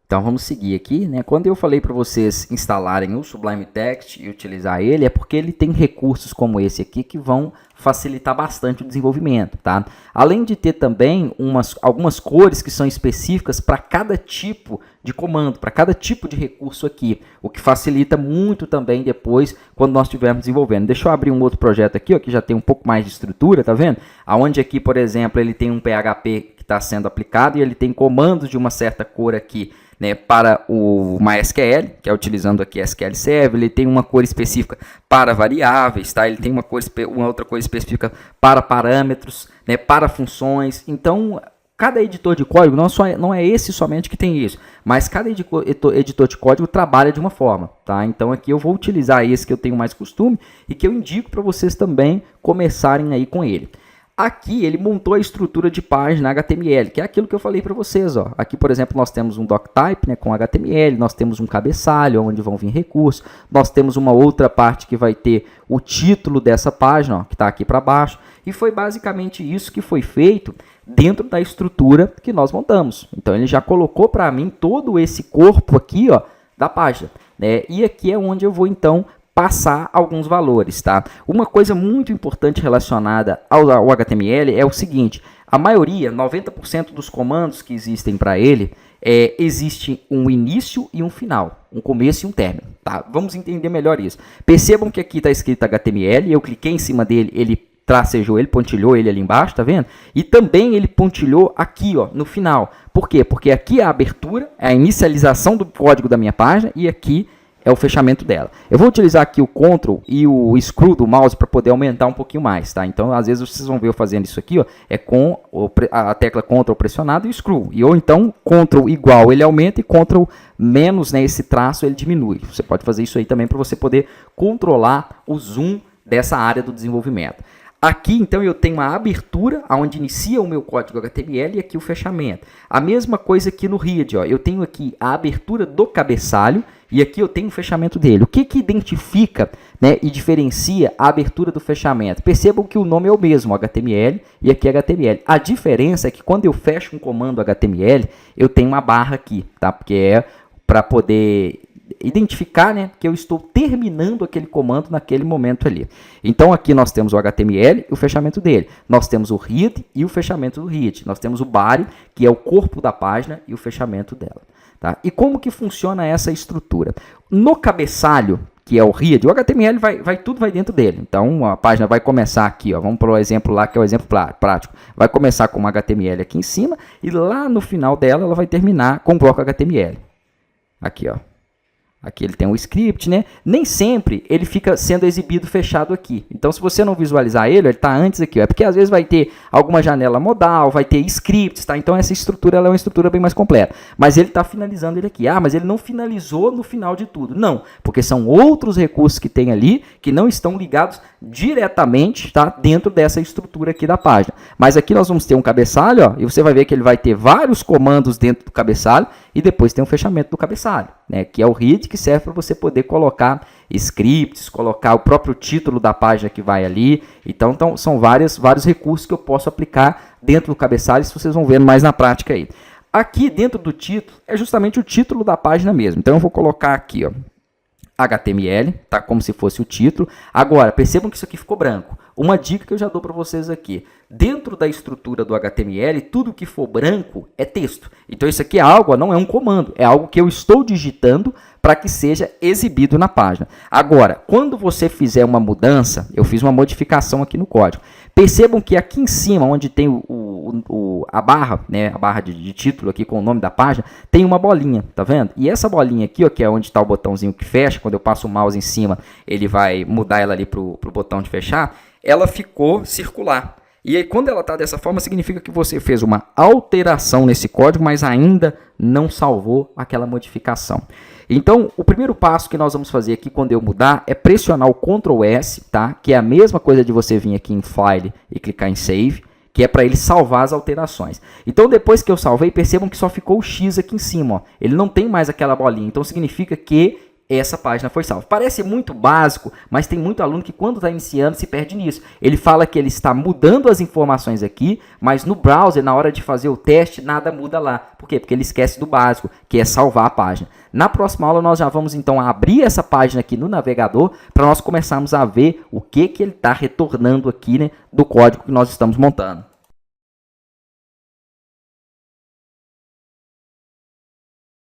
Então vamos seguir aqui, né? Quando eu falei para vocês instalarem o Sublime Text e utilizar ele, é porque ele tem recursos como esse aqui que vão facilitar bastante o desenvolvimento, tá? Além de ter também algumas cores que são específicas para cada tipo de comando, para cada tipo de recurso aqui, o que facilita muito também depois quando nós estivermos desenvolvendo. Deixa eu abrir um outro projeto aqui, ó, que já tem um pouco mais de estrutura, tá vendo? Aonde aqui, por exemplo, ele tem um PHP que está sendo aplicado e ele tem comandos de uma certa cor aqui, né, para o MySQL, que é utilizando aqui SQL Server. Ele tem uma cor específica para variáveis, tá? Ele tem uma outra cor específica para parâmetros, né, para funções. Então, cada editor de código, não é esse somente que tem isso, mas cada editor de código trabalha de uma forma, tá? Então, aqui eu vou utilizar esse que eu tenho mais costume e que eu indico para vocês também começarem aí com ele. Aqui ele montou a estrutura de página HTML, que é aquilo que eu falei para vocês. Ó. Aqui, por exemplo, nós temos um doctype, né, com HTML, nós temos um cabeçalho onde vão vir recursos, nós temos uma outra parte que vai ter o título dessa página, ó, que está aqui para baixo, e foi basicamente isso que foi feito dentro da estrutura que nós montamos. Então ele já colocou para mim todo esse corpo aqui, ó, da página, né? E aqui é onde eu vou então passar alguns valores, tá? Uma coisa muito importante relacionada ao HTML é o seguinte: a maioria, 90% dos comandos que existem para ele, existe um início e um final, um começo e um término, tá? Vamos entender melhor isso. Percebam que aqui está escrito HTML, eu cliquei em cima dele, ele tracejou ele, pontilhou ele ali embaixo, tá vendo? E também ele pontilhou aqui, ó, no final. Por quê? Porque aqui é a abertura, é a inicialização do código da minha página e aqui é o fechamento dela. Eu vou utilizar aqui o Ctrl e o Scroll do mouse para poder aumentar um pouquinho mais, tá? Então, às vezes, vocês vão ver eu fazendo isso aqui, ó, é com a tecla Ctrl pressionado e Scroll. Ou então, Ctrl igual, ele aumenta, e Ctrl menos, né, esse traço, ele diminui. Você pode fazer isso aí também para você poder controlar o zoom dessa área do desenvolvimento. Aqui, então, eu tenho a abertura, onde inicia o meu código HTML, e aqui o fechamento. A mesma coisa aqui no Read, ó. Eu tenho aqui a abertura do cabeçalho, e aqui eu tenho o fechamento dele. O que identifica, né, e diferencia a abertura do fechamento? Percebam que o nome é o mesmo, HTML, e aqui é HTML. A diferença é que quando eu fecho um comando HTML, eu tenho uma barra aqui, tá? Porque é para poder identificar, né, que eu estou terminando aquele comando naquele momento ali. Então aqui nós temos o HTML e o fechamento dele. Nós temos o Read e o fechamento do Read. Nós temos o Body, que é o corpo da página, e o fechamento dela. Tá? E como que funciona essa estrutura? No cabeçalho, que é o Read, o HTML tudo vai dentro dele. Então a página vai começar aqui, ó, vamos para o exemplo lá, que é o exemplo prático. Vai começar com uma HTML aqui em cima, e lá no final dela ela vai terminar com um bloco HTML. Aqui, ó. Aqui ele tem um script, né? Nem sempre ele fica sendo exibido fechado aqui. Então, se você não visualizar ele está antes aqui, ó. É porque às vezes vai ter alguma janela modal, vai ter scripts, tá? Então, essa estrutura ela é uma estrutura bem mais completa. Mas ele está finalizando ele aqui. Ah, mas ele não finalizou no final de tudo. Não, porque são outros recursos que tem ali que não estão ligados diretamente, tá, dentro dessa estrutura aqui da página. Mas aqui nós vamos ter um cabeçalho, ó, e você vai ver que ele vai ter vários comandos dentro do cabeçalho, e depois tem um fechamento do cabeçalho, né, que é o Read, que serve para você poder colocar scripts, colocar o próprio título da página que vai ali. Então são vários recursos que eu posso aplicar dentro do cabeçalho, isso vocês vão ver mais na prática aí. Aqui dentro do título é justamente o título da página mesmo. Então eu vou colocar aqui, ó, HTML, tá, como se fosse o título. Agora, percebam que isso aqui ficou branco. Uma dica que eu já dou para vocês aqui. Dentro da estrutura do HTML, tudo que for branco é texto. Então, isso aqui é algo, não é um comando, é algo que eu estou digitando para que seja exibido na página. Agora, quando você fizer uma mudança, eu fiz uma modificação aqui no código. Percebam que aqui em cima, onde tem a barra, né, a barra de título aqui com o nome da página, tem uma bolinha, tá vendo? E essa bolinha aqui, ó, que é onde está o botãozinho que fecha, quando eu passo o mouse em cima, ele vai mudar ela ali para o botão de fechar, ela ficou circular. E aí, quando ela está dessa forma, significa que você fez uma alteração nesse código, mas ainda não salvou aquela modificação. Então, o primeiro passo que nós vamos fazer aqui quando eu mudar é pressionar o Ctrl S, tá? Que é a mesma coisa de você vir aqui em File e clicar em Save, que é para ele salvar as alterações. Então, depois que eu salvei, percebam que só ficou o X aqui em cima, ó. Ele não tem mais aquela bolinha, então significa que essa página foi salva. Parece muito básico, mas tem muito aluno que quando está iniciando se perde nisso. Ele fala que ele está mudando as informações aqui, mas no browser, na hora de fazer o teste, nada muda lá. Por quê? Porque ele esquece do básico, que é salvar a página. Na próxima aula nós já vamos então abrir essa página aqui no navegador para nós começarmos a ver o que ele está retornando aqui, né, do código que nós estamos montando.